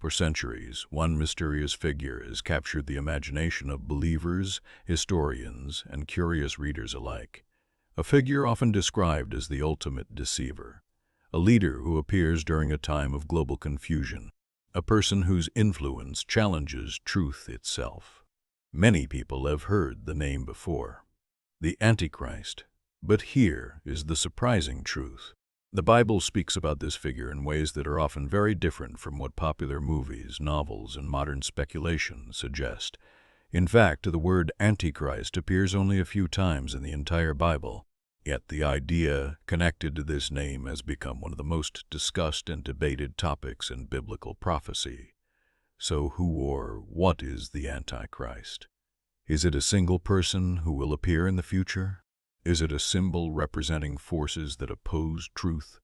For centuries, one mysterious figure has captured the imagination of believers, historians, and curious readers alike. A figure often described as the ultimate deceiver, a leader who appears during a time of global confusion, a person whose influence challenges truth itself. Many people have heard the name before, the Antichrist. But here is the surprising truth. The Bible speaks about this figure in ways that are often very different from what popular movies, novels, and modern speculation suggest. In fact, the word Antichrist appears only a few times in the entire Bible, yet the idea connected to this name has become one of the most discussed and debated topics in biblical prophecy. So who or what is the Antichrist? Is it a single person who will appear in the future? Is it a symbol representing forces that oppose truth?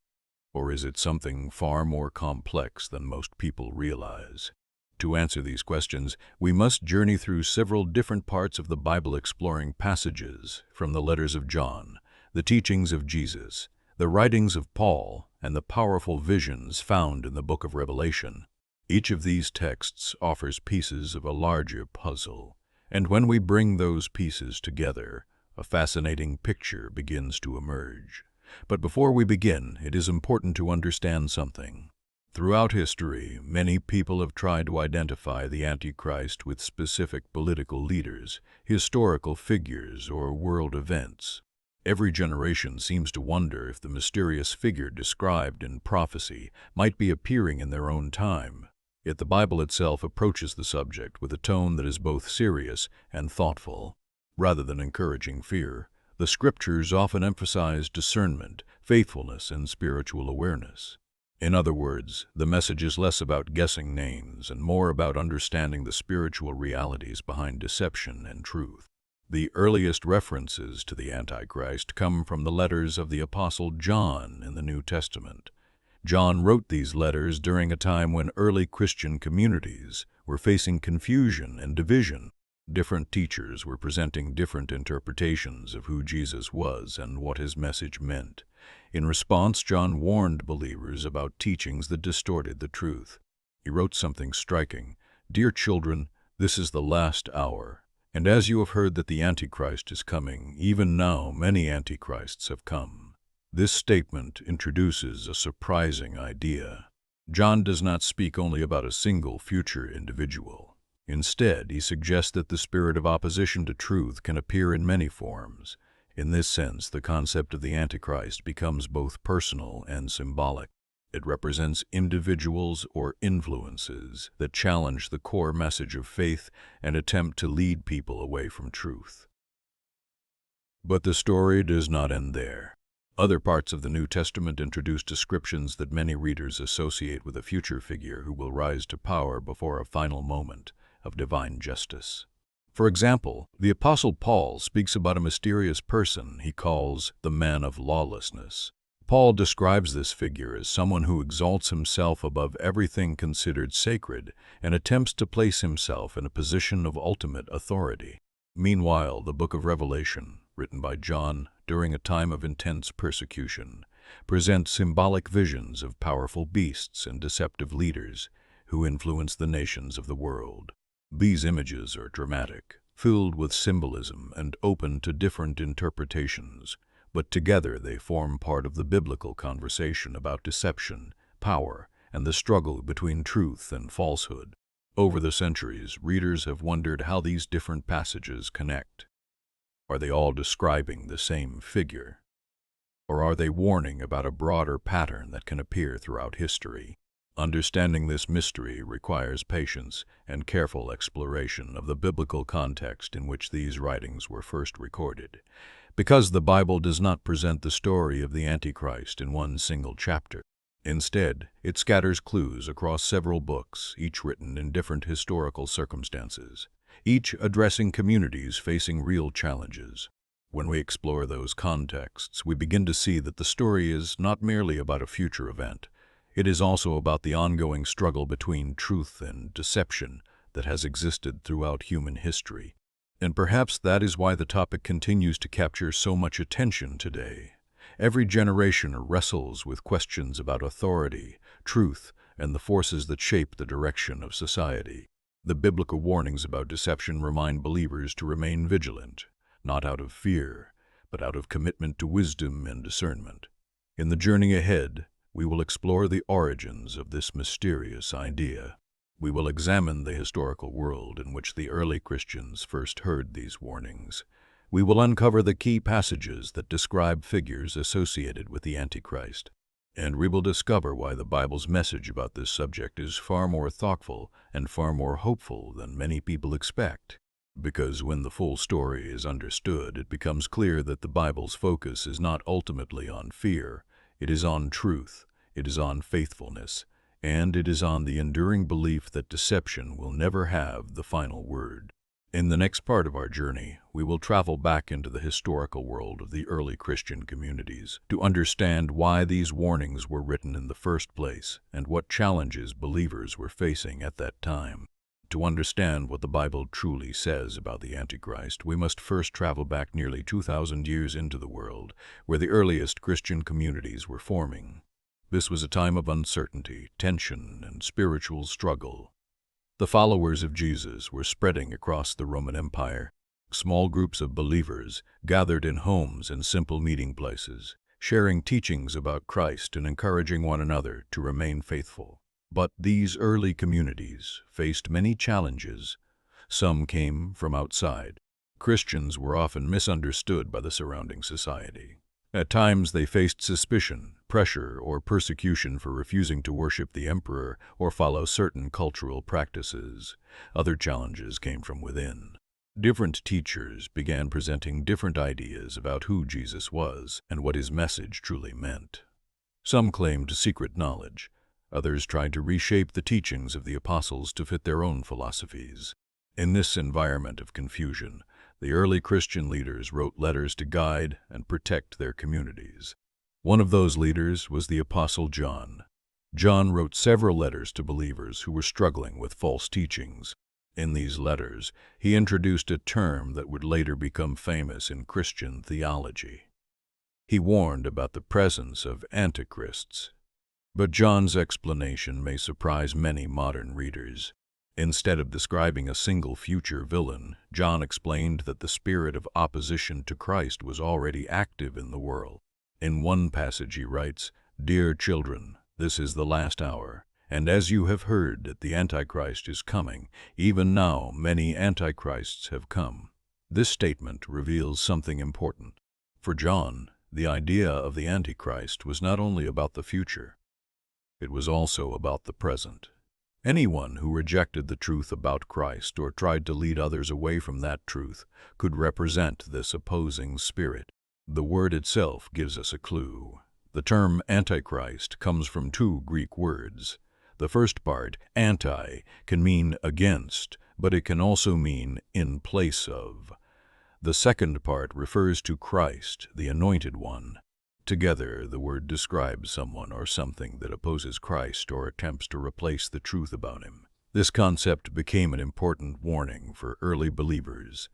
Or is it something far more complex than most people realize? To answer these questions, we must journey through several different parts of the Bible, exploring passages from the letters of John, the teachings of Jesus, the writings of Paul, and the powerful visions found in the book of Revelation. Each of these texts offers pieces of a larger puzzle, and when we bring those pieces together, a fascinating picture begins to emerge. But before we begin, it is important to understand something. Throughout history, many people have tried to identify the Antichrist with specific political leaders, historical figures, or world events. Every generation seems to wonder if the mysterious figure described in prophecy might be appearing in their own time. Yet the Bible itself approaches the subject with a tone that is both serious and thoughtful. Rather than encouraging fear, the Scriptures often emphasize discernment, faithfulness, and spiritual awareness. In other words, the message is less about guessing names and more about understanding the spiritual realities behind deception and truth. The earliest references to the Antichrist come from the letters of the Apostle John in the New Testament. John wrote these letters during a time when early Christian communities were facing confusion and division. Different teachers were presenting different interpretations of who Jesus was and what his message meant. In response, John warned believers about teachings that distorted the truth. He wrote something striking: "Dear children, this is the last hour, and as you have heard that the Antichrist is coming, even now many Antichrists have come." This statement introduces a surprising idea. John does not speak only about a single future individual. Instead, he suggests that the spirit of opposition to truth can appear in many forms. In this sense, the concept of the Antichrist becomes both personal and symbolic. It represents individuals or influences that challenge the core message of faith and attempt to lead people away from truth. But the story does not end there. Other parts of the New Testament introduce descriptions that many readers associate with a future figure who will rise to power before a final moment of divine justice. For example, the Apostle Paul speaks about a mysterious person he calls the man of lawlessness. Paul describes this figure as someone who exalts himself above everything considered sacred and attempts to place himself in a position of ultimate authority. Meanwhile, the book of Revelation, written by John during a time of intense persecution, presents symbolic visions of powerful beasts and deceptive leaders who influence the nations of the world. These images are dramatic, filled with symbolism, and open to different interpretations, but together they form part of the biblical conversation about deception, power, and the struggle between truth and falsehood. Over the centuries, readers have wondered how these different passages connect. Are they all describing the same figure? Or are they warning about a broader pattern that can appear throughout history? Understanding this mystery requires patience and careful exploration of the biblical context in which these writings were first recorded. Because the Bible does not present the story of the Antichrist in one single chapter. Instead, it scatters clues across several books, each written in different historical circumstances, each addressing communities facing real challenges. When we explore those contexts, we begin to see that the story is not merely about a future event. It is also about the ongoing struggle between truth and deception that has existed throughout human history. And perhaps that is why the topic continues to capture so much attention today. Every generation wrestles with questions about authority, truth, and the forces that shape the direction of society. The biblical warnings about deception remind believers to remain vigilant, not out of fear, but out of commitment to wisdom and discernment. In the journey ahead, we will explore the origins of this mysterious idea. We will examine the historical world in which the early Christians first heard these warnings. We will uncover the key passages that describe figures associated with the Antichrist. And we will discover why the Bible's message about this subject is far more thoughtful and far more hopeful than many people expect. Because when the full story is understood, it becomes clear that the Bible's focus is not ultimately on fear. It is on truth, it is on faithfulness, and it is on the enduring belief that deception will never have the final word. In the next part of our journey, we will travel back into the historical world of the early Christian communities to understand why these warnings were written in the first place and what challenges believers were facing at that time. To understand what the Bible truly says about the Antichrist, we must first travel back nearly 2,000 years into the world, where the earliest Christian communities were forming. This was a time of uncertainty, tension, and spiritual struggle. The followers of Jesus were spreading across the Roman Empire. Small groups of believers gathered in homes and simple meeting places, sharing teachings about Christ and encouraging one another to remain faithful. But these early communities faced many challenges. Some came from outside. Christians were often misunderstood by the surrounding society. At times they faced suspicion, pressure, or persecution for refusing to worship the emperor or follow certain cultural practices. Other challenges came from within. Different teachers began presenting different ideas about who Jesus was and what his message truly meant. Some claimed secret knowledge. Others tried to reshape the teachings of the apostles to fit their own philosophies. In this environment of confusion, the early Christian leaders wrote letters to guide and protect their communities. One of those leaders was the Apostle John. John wrote several letters to believers who were struggling with false teachings. In these letters, he introduced a term that would later become famous in Christian theology. He warned about the presence of antichrists. But John's explanation may surprise many modern readers. Instead of describing a single future villain, John explained that the spirit of opposition to Christ was already active in the world. In one passage he writes, "Dear children, this is the last hour, and as you have heard that the Antichrist is coming, even now many antichrists have come." This statement reveals something important. For John, the idea of the Antichrist was not only about the future, it was also about the present. Anyone who rejected the truth about Christ or tried to lead others away from that truth could represent this opposing spirit. The word itself gives us a clue. The term Antichrist comes from two Greek words. The first part, anti, can mean against, but it can also mean in place of. The second part refers to Christ, the Anointed One. Together, the word describes someone or something that opposes Christ or attempts to replace the truth about him. This concept became an important warning for early believers.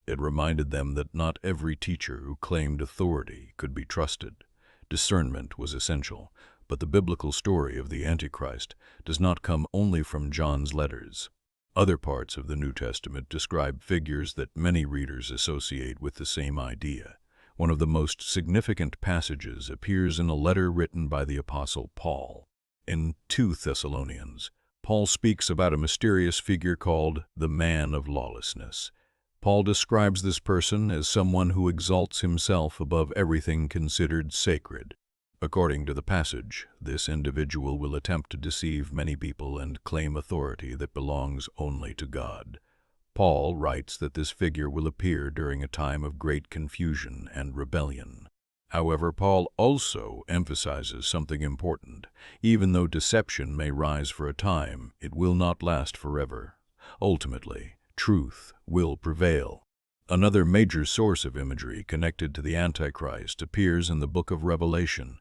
It reminded them that not every teacher who claimed authority could be trusted. Discernment was essential, but the biblical story of the Antichrist does not come only from John's letters. Other parts of the New Testament describe figures that many readers associate with the same idea. One of the most significant passages appears in a letter written by the Apostle Paul. In 2 Thessalonians, Paul speaks about a mysterious figure called the man of lawlessness. Paul describes this person as someone who exalts himself above everything considered sacred. According to the passage, this individual will attempt to deceive many people and claim authority that belongs only to God. Paul writes that this figure will appear during a time of great confusion and rebellion. However, Paul also emphasizes something important. Even though deception may rise for a time, it will not last forever. Ultimately, truth will prevail. Another major source of imagery connected to the Antichrist appears in the book of Revelation.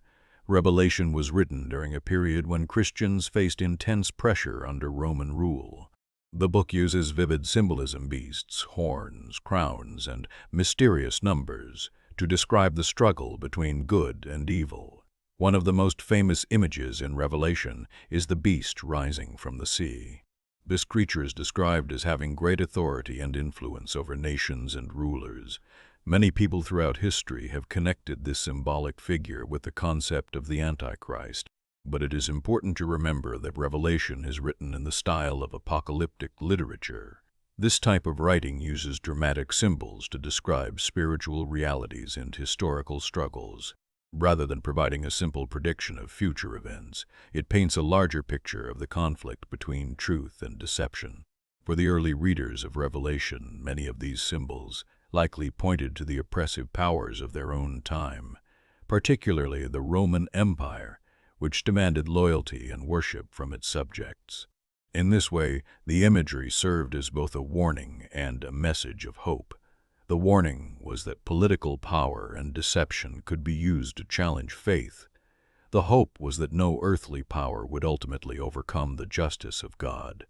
Revelation was written during a period when Christians faced intense pressure under Roman rule. The book uses vivid symbolism, beasts, horns, crowns, and mysterious numbers to describe the struggle between good and evil. One of the most famous images in Revelation is the beast rising from the sea. This creature is described as having great authority and influence over nations and rulers. Many people throughout history have connected this symbolic figure with the concept of the Antichrist. But it is important to remember that Revelation is written in the style of apocalyptic literature. This type of writing uses dramatic symbols to describe spiritual realities and historical struggles. Rather than providing a simple prediction of future events, it paints a larger picture of the conflict between truth and deception. For the early readers of Revelation, many of these symbols likely pointed to the oppressive powers of their own time, particularly the Roman Empire, which demanded loyalty and worship from its subjects. In this way, the imagery served as both a warning and a message of hope. The warning was that political power and deception could be used to challenge faith. The hope was that no earthly power would ultimately overcome the justice of God.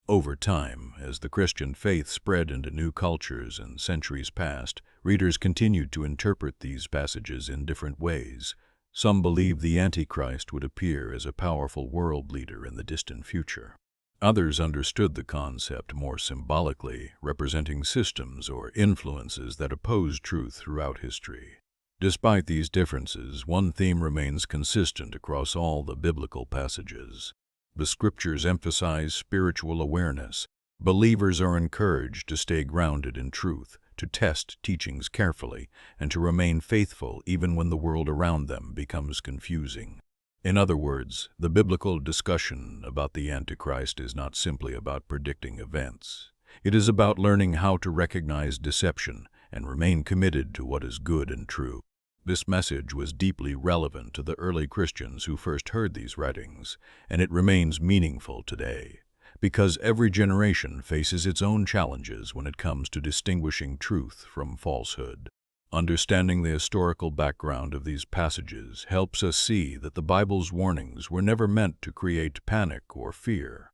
Over time, as the Christian faith spread into new cultures and centuries passed, readers continued to interpret these passages in different ways. Some believed the Antichrist would appear as a powerful world leader in the distant future. Others understood the concept more symbolically, representing systems or influences that oppose truth throughout history. Despite these differences, one theme remains consistent across all the biblical passages. The scriptures emphasize spiritual awareness. Believers are encouraged to stay grounded in truth, to test teachings carefully, and to remain faithful even when the world around them becomes confusing. In other words, the biblical discussion about the Antichrist is not simply about predicting events. It is about learning how to recognize deception and remain committed to what is good and true. This message was deeply relevant to the early Christians who first heard these writings, and it remains meaningful today, because every generation faces its own challenges when it comes to distinguishing truth from falsehood. Understanding the historical background of these passages helps us see that the Bible's warnings were never meant to create panic or fear.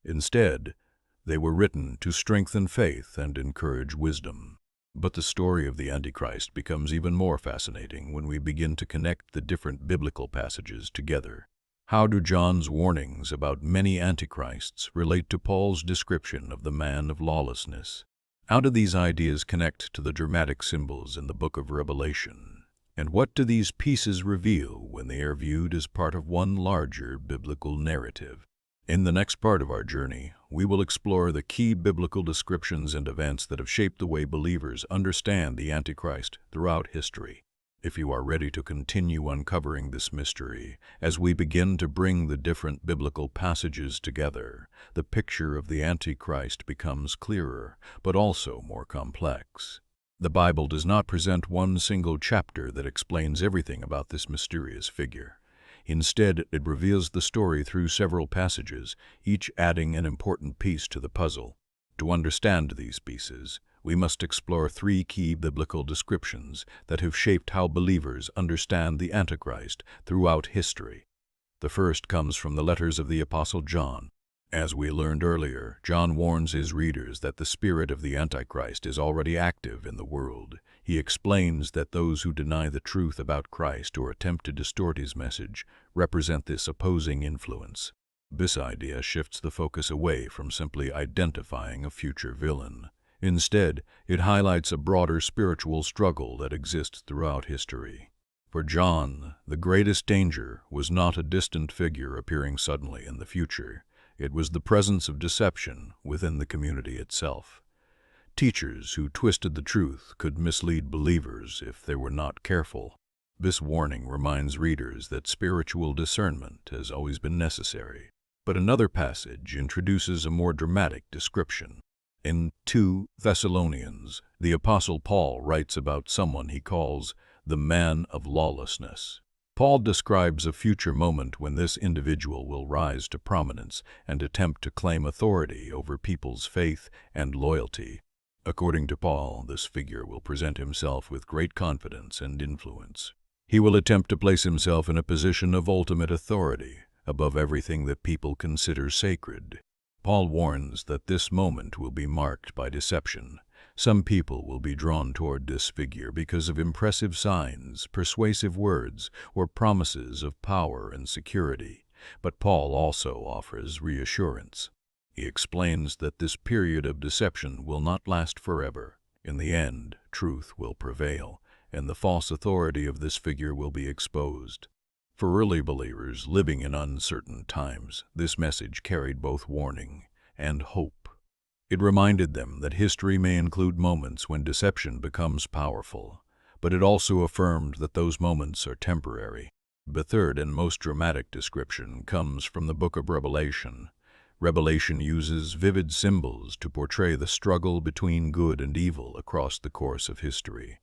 Instead, they were written to strengthen faith and encourage wisdom. But the story of the Antichrist becomes even more fascinating when we begin to connect the different biblical passages together. How do John's warnings about many antichrists relate to Paul's description of the man of lawlessness? How do these ideas connect to the dramatic symbols in the book of Revelation? And what do these pieces reveal when they are viewed as part of one larger biblical narrative? In the next part of our journey, we will explore the key biblical descriptions and events that have shaped the way believers understand the Antichrist throughout history. If you are ready to continue uncovering this mystery, as we begin to bring the different biblical passages together, the picture of the Antichrist becomes clearer, but also more complex. The Bible does not present one single chapter that explains everything about this mysterious figure. Instead, it reveals the story through several passages, each adding an important piece to the puzzle. To understand these pieces, we must explore three key biblical descriptions that have shaped how believers understand the Antichrist throughout history. The first comes from the letters of the Apostle John. As we learned earlier, John warns his readers that the spirit of the Antichrist is already active in the world. He explains that those who deny the truth about Christ or attempt to distort his message represent this opposing influence. This idea shifts the focus away from simply identifying a future villain. Instead, it highlights a broader spiritual struggle that exists throughout history. For John, the greatest danger was not a distant figure appearing suddenly in the future. It was the presence of deception within the community itself. Teachers who twisted the truth could mislead believers if they were not careful. This warning reminds readers that spiritual discernment has always been necessary. But another passage introduces a more dramatic description. In 2 Thessalonians, the Apostle Paul writes about someone he calls the man of lawlessness. Paul describes a future moment when this individual will rise to prominence and attempt to claim authority over people's faith and loyalty. According to Paul, this figure will present himself with great confidence and influence. He will attempt to place himself in a position of ultimate authority, above everything that people consider sacred. Paul warns that this moment will be marked by deception. Some people will be drawn toward this figure because of impressive signs, persuasive words, or promises of power and security. But Paul also offers reassurance. He explains that this period of deception will not last forever. In the end, truth will prevail, and the false authority of this figure will be exposed. For early believers living in uncertain times, this message carried both warning and hope. It reminded them that history may include moments when deception becomes powerful, but it also affirmed that those moments are temporary. The third and most dramatic description comes from the book of Revelation. Revelation uses vivid symbols to portray the struggle between good and evil across the course of history.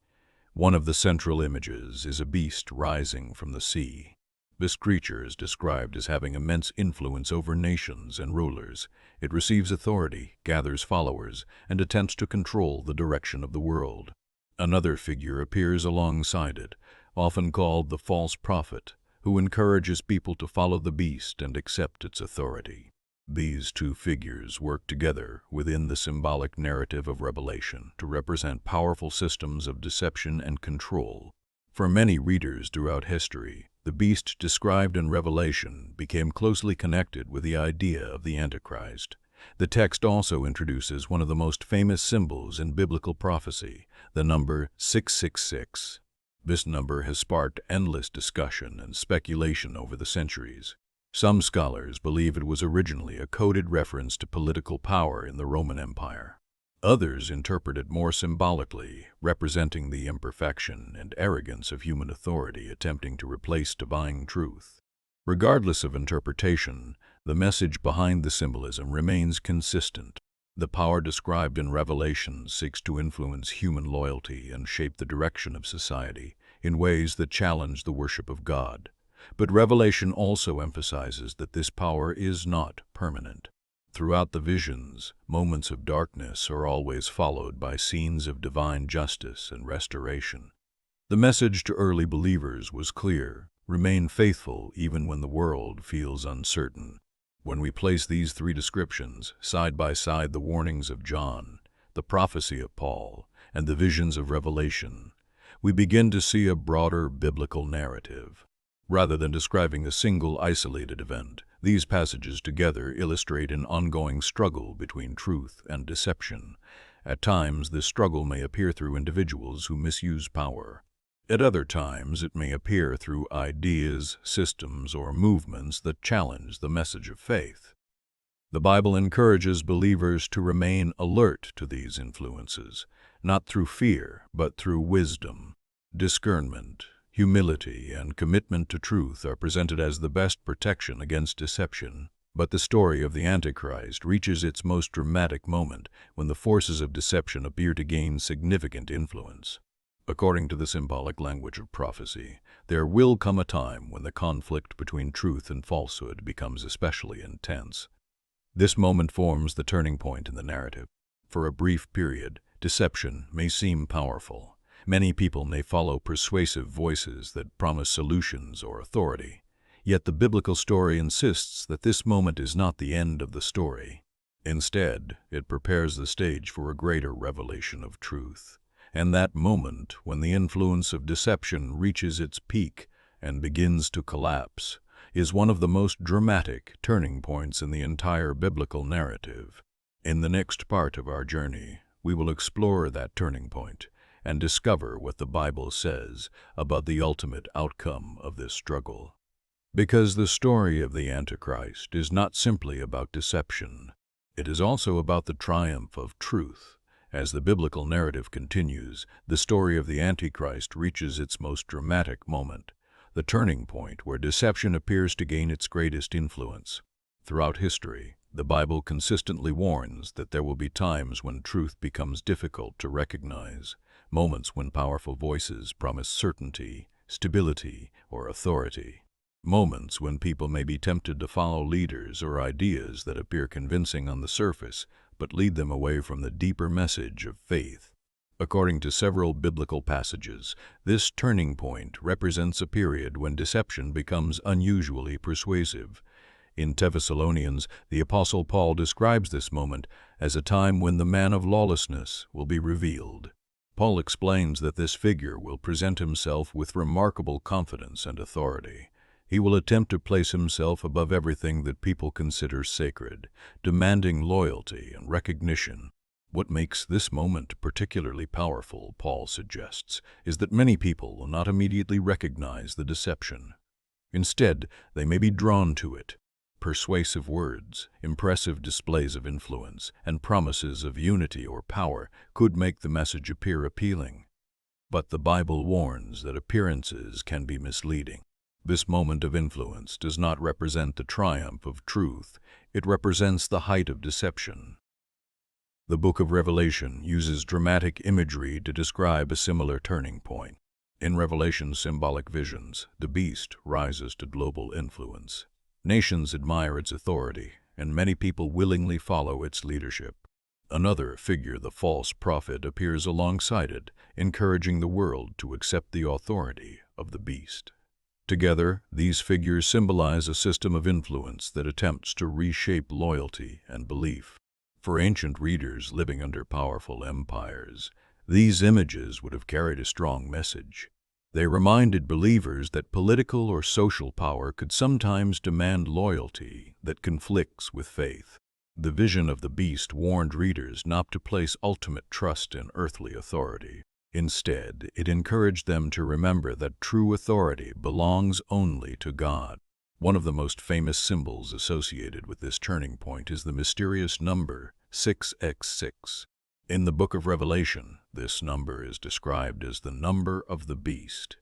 One of the central images is a beast rising from the sea. This creature is described as having immense influence over nations and rulers. It receives authority, gathers followers, and attempts to control the direction of the world. Another figure appears alongside it, often called the false prophet, who encourages people to follow the beast and accept its authority. These two figures work together within the symbolic narrative of Revelation to represent powerful systems of deception and control. For many readers throughout history, the beast described in Revelation became closely connected with the idea of the Antichrist. The text also introduces one of the most famous symbols in biblical prophecy, the number 666. This number has sparked endless discussion and speculation over the centuries. Some scholars believe it was originally a coded reference to political power in the Roman Empire. Others interpret it more symbolically, representing the imperfection and arrogance of human authority attempting to replace divine truth. Regardless of interpretation, the message behind the symbolism remains consistent. The power described in Revelation seeks to influence human loyalty and shape the direction of society in ways that challenge the worship of God. But Revelation also emphasizes that this power is not permanent. Throughout the visions, moments of darkness are always followed by scenes of divine justice and restoration. The message to early believers was clear: remain faithful even when the world feels uncertain. When we place these three descriptions side by side, the warnings of John, the prophecy of Paul, and the visions of Revelation, we begin to see a broader biblical narrative. Rather than describing a single isolated event, these passages together illustrate an ongoing struggle between truth and deception. At times, this struggle may appear through individuals who misuse power. At other times, it may appear through ideas, systems, or movements that challenge the message of faith. The Bible encourages believers to remain alert to these influences, not through fear, but through wisdom. Discernment, humility, and commitment to truth are presented as the best protection against deception. But the story of the Antichrist reaches its most dramatic moment when the forces of deception appear to gain significant influence. According to the symbolic language of prophecy, there will come a time when the conflict between truth and falsehood becomes especially intense. This moment forms the turning point in the narrative. For a brief period, deception may seem powerful. Many people may follow persuasive voices that promise solutions or authority. Yet the biblical story insists that this moment is not the end of the story. Instead, it prepares the stage for a greater revelation of truth. And that moment, when the influence of deception reaches its peak and begins to collapse, is one of the most dramatic turning points in the entire biblical narrative. In the next part of our journey, we will explore that turning point and discover what the Bible says about the ultimate outcome of this struggle. Because the story of the Antichrist is not simply about deception, it is also about the triumph of truth. As the biblical narrative continues, the story of the Antichrist reaches its most dramatic moment, the turning point where deception appears to gain its greatest influence. Throughout history, the Bible consistently warns that there will be times when truth becomes difficult to recognize, moments when powerful voices promise certainty, stability, or authority. Moments when people may be tempted to follow leaders or ideas that appear convincing on the surface, but lead them away from the deeper message of faith. According to several biblical passages, this turning point represents a period when deception becomes unusually persuasive. In Thessalonians, the Apostle Paul describes this moment as a time when the man of lawlessness will be revealed. Paul explains that this figure will present himself with remarkable confidence and authority. He will attempt to place himself above everything that people consider sacred, demanding loyalty and recognition. What makes this moment particularly powerful, Paul suggests, is that many people will not immediately recognize the deception. Instead, they may be drawn to it. Persuasive words, impressive displays of influence, and promises of unity or power could make the message appear appealing. But the Bible warns that appearances can be misleading. This moment of influence does not represent the triumph of truth, it represents the height of deception. The book of Revelation uses dramatic imagery to describe a similar turning point. In Revelation's symbolic visions, the beast rises to global influence. Nations admire its authority, and many people willingly follow its leadership. Another figure, the false prophet, appears alongside it, encouraging the world to accept the authority of the beast. Together, these figures symbolize a system of influence that attempts to reshape loyalty and belief. For ancient readers living under powerful empires, these images would have carried a strong message. They reminded believers that political or social power could sometimes demand loyalty that conflicts with faith. The vision of the beast warned readers not to place ultimate trust in earthly authority. Instead, it encouraged them to remember that true authority belongs only to God. One of the most famous symbols associated with this turning point is the mysterious number 666. In the book of Revelation, this number is described as the number of the beast.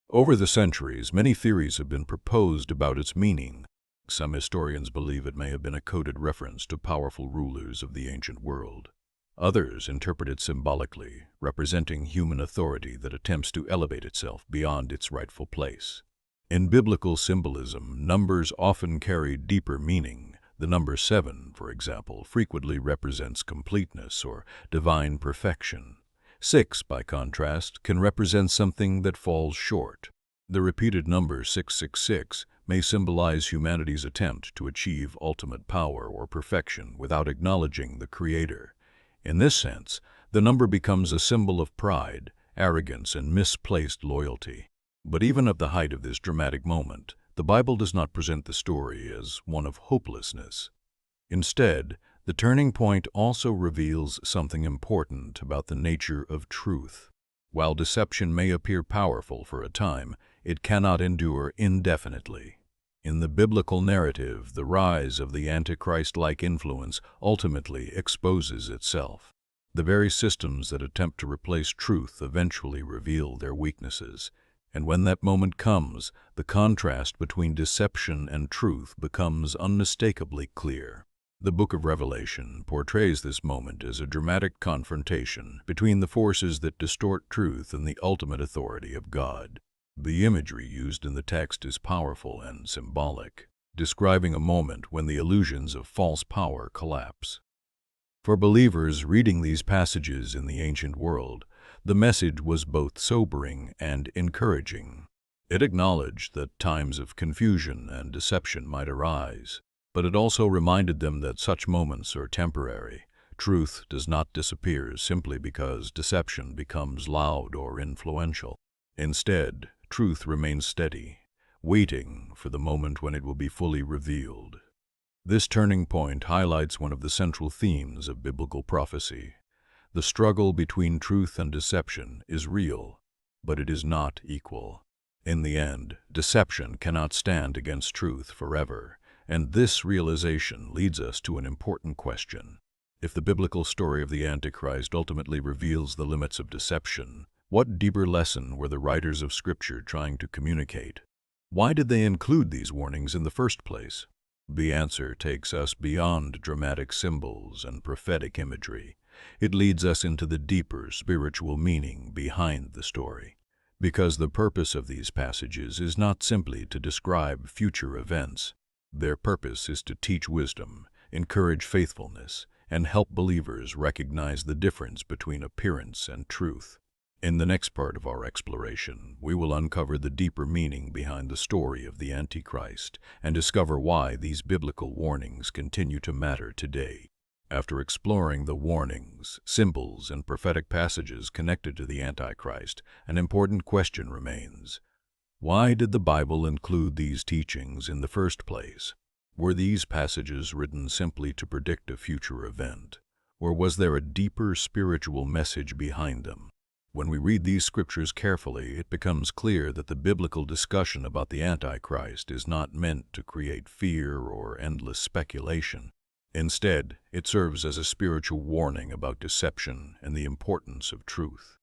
Over the centuries, many theories have been proposed about its meaning. Some historians believe it may have been a coded reference to powerful rulers of the ancient world. Others interpret it symbolically, representing human authority that attempts to elevate itself beyond its rightful place. In biblical symbolism, numbers often carry deeper meaning. The number 7, for example, frequently represents completeness or divine perfection. 6, by contrast, can represent something that falls short. The repeated number 666 may symbolize humanity's attempt to achieve ultimate power or perfection without acknowledging the Creator. In this sense, the number becomes a symbol of pride, arrogance, and misplaced loyalty. But even at the height of this dramatic moment, the Bible does not present the story as one of hopelessness. Instead, the turning point also reveals something important about the nature of truth. While deception may appear powerful for a time, it cannot endure indefinitely. In the biblical narrative, the rise of the Antichrist-like influence ultimately exposes itself. The very systems that attempt to replace truth eventually reveal their weaknesses. And when that moment comes, the contrast between deception and truth becomes unmistakably clear. The book of Revelation portrays this moment as a dramatic confrontation between the forces that distort truth and the ultimate authority of God. The imagery used in the text is powerful and symbolic, describing a moment when the illusions of false power collapse. For believers reading these passages in the ancient world, the message was both sobering and encouraging. It acknowledged that times of confusion and deception might arise, but it also reminded them that such moments are temporary. Truth does not disappear simply because deception becomes loud or influential. Instead, truth remains steady, waiting for the moment when it will be fully revealed. This turning point highlights one of the central themes of biblical prophecy. The struggle between truth and deception is real, but it is not equal. In the end, deception cannot stand against truth forever, and this realization leads us to an important question. If the biblical story of the Antichrist ultimately reveals the limits of deception, what deeper lesson were the writers of Scripture trying to communicate? Why did they include these warnings in the first place? The answer takes us beyond dramatic symbols and prophetic imagery. It leads us into the deeper spiritual meaning behind the story. Because the purpose of these passages is not simply to describe future events. Their purpose is to teach wisdom, encourage faithfulness, and help believers recognize the difference between appearance and truth. In the next part of our exploration, we will uncover the deeper meaning behind the story of the Antichrist and discover why these biblical warnings continue to matter today. After exploring the warnings, symbols, and prophetic passages connected to the Antichrist, an important question remains. Why did the Bible include these teachings in the first place? Were these passages written simply to predict a future event, or was there a deeper spiritual message behind them? When we read these scriptures carefully, it becomes clear that the biblical discussion about the Antichrist is not meant to create fear or endless speculation. Instead, it serves as a spiritual warning about deception and the importance of truth.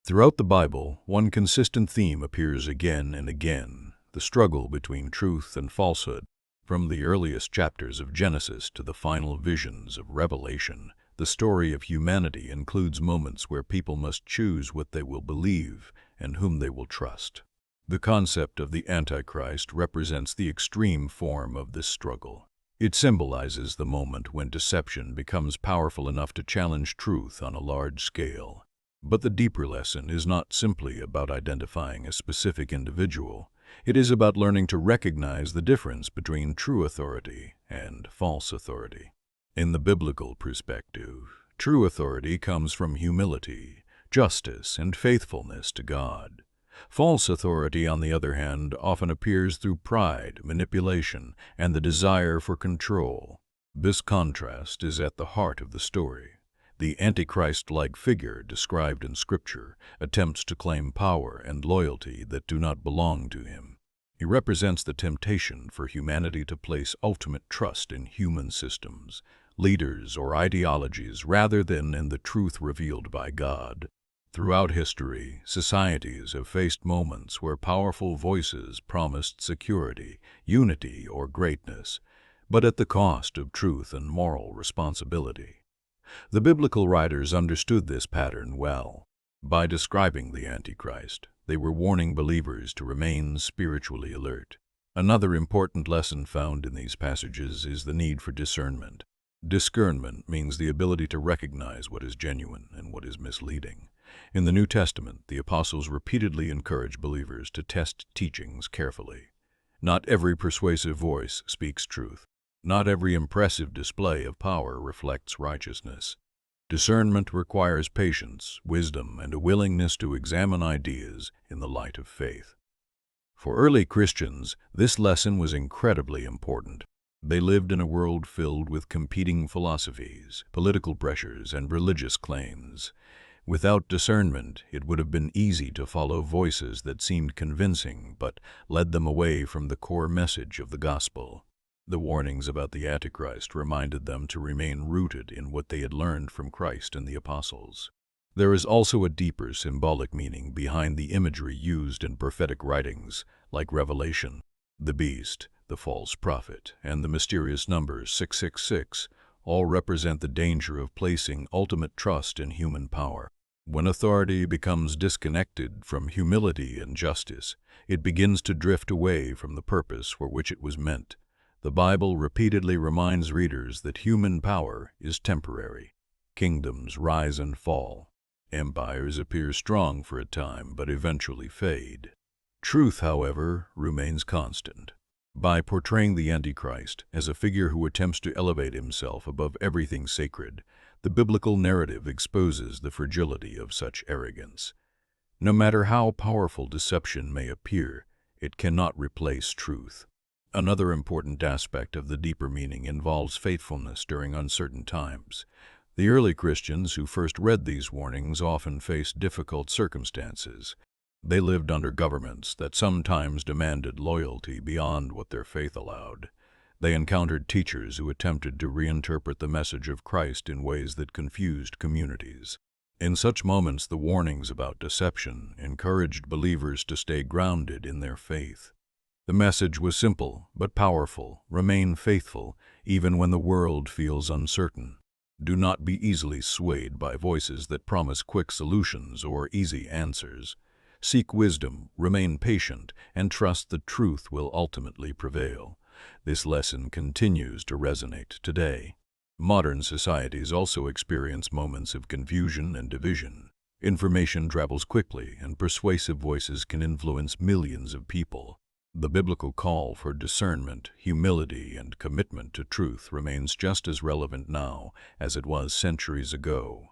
Throughout the Bible, one consistent theme appears again and again: the struggle between truth and falsehood. From the earliest chapters of Genesis to the final visions of Revelation, the story of humanity includes moments where people must choose what they will believe and whom they will trust. The concept of the Antichrist represents the extreme form of this struggle. It symbolizes the moment when deception becomes powerful enough to challenge truth on a large scale. But the deeper lesson is not simply about identifying a specific individual. It is about learning to recognize the difference between true authority and false authority. In the biblical perspective, true authority comes from humility, justice, and faithfulness to God. False authority, on the other hand, often appears through pride, manipulation, and the desire for control. This contrast is at the heart of the story. The Antichrist-like figure described in Scripture attempts to claim power and loyalty that do not belong to him. He represents the temptation for humanity to place ultimate trust in human systems, leaders, or ideologies rather than in the truth revealed by God. Throughout history, societies have faced moments where powerful voices promised security, unity, or greatness, but at the cost of truth and moral responsibility. The biblical writers understood this pattern well. By describing the Antichrist, they were warning believers to remain spiritually alert. Another important lesson found in these passages is the need for discernment. Discernment means the ability to recognize what is genuine and what is misleading. In the New Testament, the apostles repeatedly encourage believers to test teachings carefully. Not every persuasive voice speaks truth. Not every impressive display of power reflects righteousness. Discernment requires patience, wisdom, and a willingness to examine ideas in the light of faith. For early Christians, this lesson was incredibly important. They lived in a world filled with competing philosophies, political pressures, and religious claims. Without discernment, it would have been easy to follow voices that seemed convincing but led them away from the core message of the gospel. The warnings about the Antichrist reminded them to remain rooted in what they had learned from Christ and the apostles. There is also a deeper symbolic meaning behind the imagery used in prophetic writings, like Revelation. The beast, the false prophet, and the mysterious number 666 all represent the danger of placing ultimate trust in human power. When authority becomes disconnected from humility and justice, it begins to drift away from the purpose for which it was meant. The Bible repeatedly reminds readers that human power is temporary. Kingdoms rise and fall. Empires appear strong for a time but eventually fade. Truth, however, remains constant. By portraying the Antichrist as a figure who attempts to elevate himself above everything sacred, the biblical narrative exposes the fragility of such arrogance. No matter how powerful deception may appear, it cannot replace truth. Another important aspect of the deeper meaning involves faithfulness during uncertain times. The early Christians who first read these warnings often faced difficult circumstances. They lived under governments that sometimes demanded loyalty beyond what their faith allowed. They encountered teachers who attempted to reinterpret the message of Christ in ways that confused communities. In such moments, the warnings about deception encouraged believers to stay grounded in their faith. The message was simple but powerful: remain faithful even when the world feels uncertain. Do not be easily swayed by voices that promise quick solutions or easy answers. Seek wisdom, remain patient, and trust that truth will ultimately prevail. This lesson continues to resonate today. Modern societies also experience moments of confusion and division. Information travels quickly, and persuasive voices can influence millions of people. The biblical call for discernment, humility, and commitment to truth remains just as relevant now as it was centuries ago.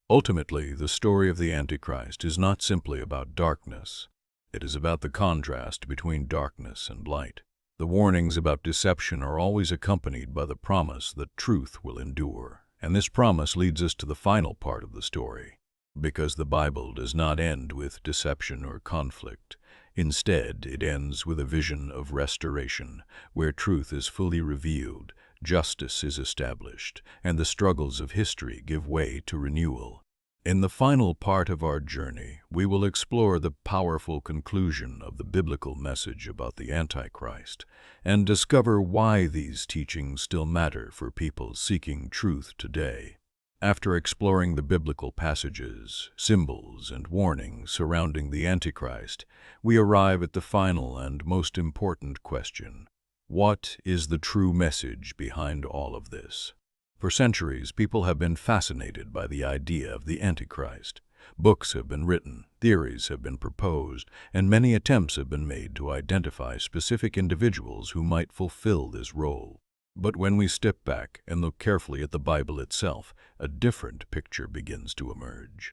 Ultimately, the story of the Antichrist is not simply about darkness. It is about the contrast between darkness and light. The warnings about deception are always accompanied by the promise that truth will endure. And this promise leads us to the final part of the story. Because the Bible does not end with deception or conflict. Instead, it ends with a vision of restoration, where truth is fully revealed, justice is established, and the struggles of history give way to renewal. In the final part of our journey, we will explore the powerful conclusion of the biblical message about the Antichrist and discover why these teachings still matter for people seeking truth today. After exploring the biblical passages, symbols, and warnings surrounding the Antichrist, we arrive at the final and most important question. What is the true message behind all of this? For centuries, people have been fascinated by the idea of the Antichrist. Books have been written, theories have been proposed, and many attempts have been made to identify specific individuals who might fulfill this role. But when we step back and look carefully at the Bible itself, a different picture begins to emerge.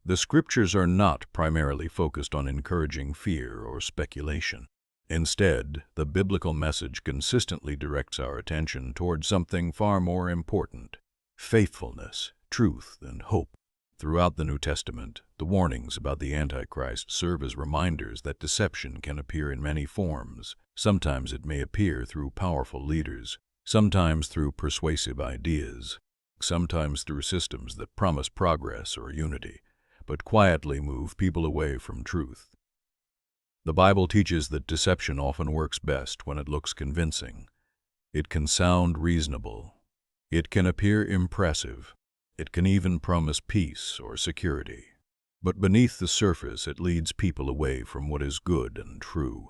The Scriptures are not primarily focused on encouraging fear or speculation. Instead, the biblical message consistently directs our attention toward something far more important: faithfulness, truth, and hope. Throughout the New Testament, the warnings about the Antichrist serve as reminders that deception can appear in many forms. Sometimes it may appear through powerful leaders, sometimes through persuasive ideas, sometimes through systems that promise progress or unity, but quietly move people away from truth. The Bible teaches that deception often works best when it looks convincing. It can sound reasonable. It can appear impressive. It can even promise peace or security. But beneath the surface, it leads people away from what is good and true.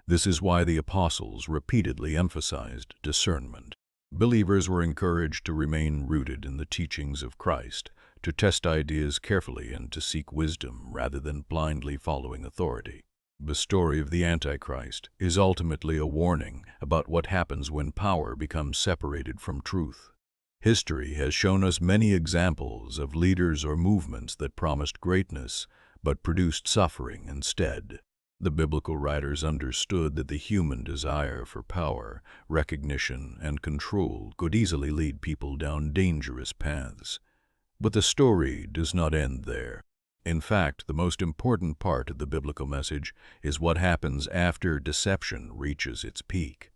This is why the apostles repeatedly emphasized discernment. Believers were encouraged to remain rooted in the teachings of Christ, to test ideas carefully and to seek wisdom rather than blindly following authority. The story of the Antichrist is ultimately a warning about what happens when power becomes separated from truth. History has shown us many examples of leaders or movements that promised greatness but produced suffering instead. The biblical writers understood that the human desire for power, recognition, and control could easily lead people down dangerous paths. But the story does not end there. In fact, the most important part of the biblical message is what happens after deception reaches its peak.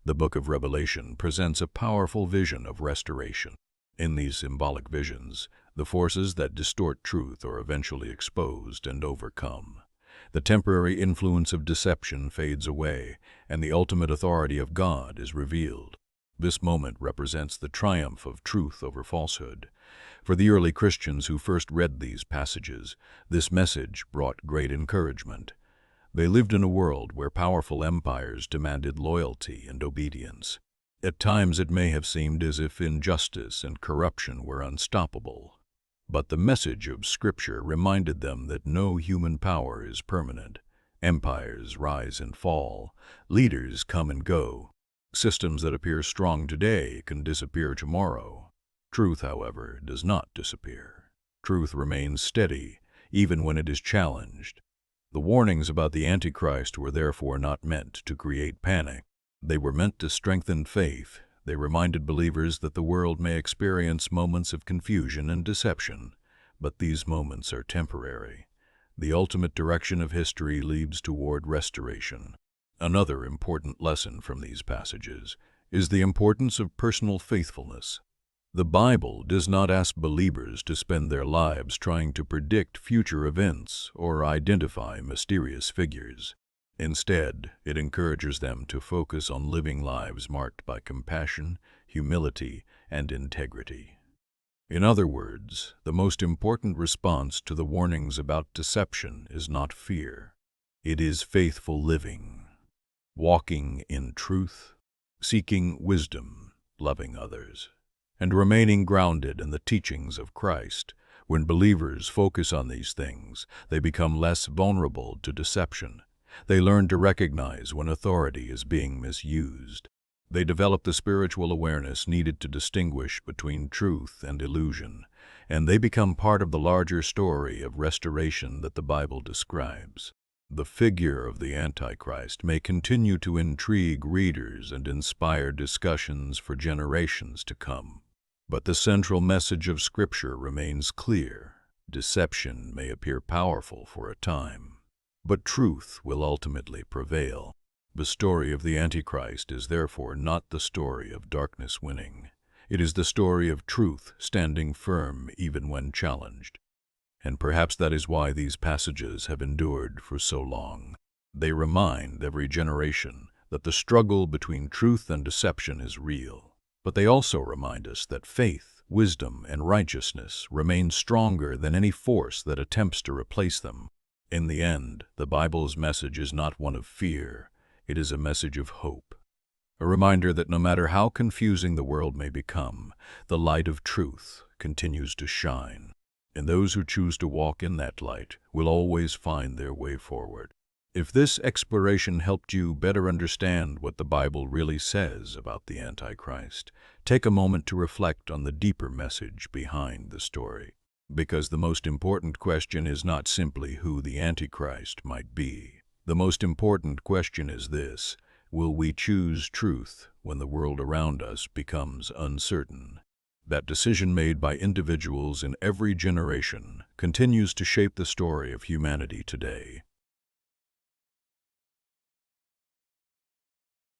The book of Revelation presents a powerful vision of restoration. In these symbolic visions, the forces that distort truth are eventually exposed and overcome. The temporary influence of deception fades away, and the ultimate authority of God is revealed. This moment represents the triumph of truth over falsehood. For the early Christians who first read these passages, this message brought great encouragement. They lived in a world where powerful empires demanded loyalty and obedience. At times it may have seemed as if injustice and corruption were unstoppable. But the message of Scripture reminded them that no human power is permanent. Empires rise and fall. Leaders come and go. Systems that appear strong today can disappear tomorrow. Truth, however, does not disappear. Truth remains steady, even when it is challenged. The warnings about the Antichrist were therefore not meant to create panic. They were meant to strengthen faith. They reminded believers that the world may experience moments of confusion and deception, but these moments are temporary. The ultimate direction of history leads toward restoration. Another important lesson from these passages is the importance of personal faithfulness. The Bible does not ask believers to spend their lives trying to predict future events or identify mysterious figures. Instead, it encourages them to focus on living lives marked by compassion, humility, and integrity. In other words, the most important response to the warnings about deception is not fear. It is faithful living, walking in truth, seeking wisdom, loving others, and remaining grounded in the teachings of Christ, When believers focus on these things, they become less vulnerable to deception. They learn to recognize when authority is being misused. They develop the spiritual awareness needed to distinguish between truth and illusion, and they become part of the larger story of restoration that the Bible describes. The figure of the Antichrist may continue to intrigue readers and inspire discussions for generations to come. But the central message of Scripture remains clear. Deception may appear powerful for a time, but truth will ultimately prevail. The story of the Antichrist is therefore not the story of darkness winning. It is the story of truth standing firm even when challenged. And perhaps that is why these passages have endured for so long. They remind every generation that the struggle between truth and deception is real. But they also remind us that faith, wisdom, and righteousness remain stronger than any force that attempts to replace them. In the end, the Bible's message is not one of fear. It is a message of hope, a reminder that no matter how confusing the world may become, the light of truth continues to shine, and those who choose to walk in that light will always find their way forward. If this exploration helped you better understand what the Bible really says about the Antichrist, take a moment to reflect on the deeper message behind the story. Because the most important question is not simply who the Antichrist might be. The most important question is this: will we choose truth when the world around us becomes uncertain? That decision made by individuals in every generation continues to shape the story of humanity today.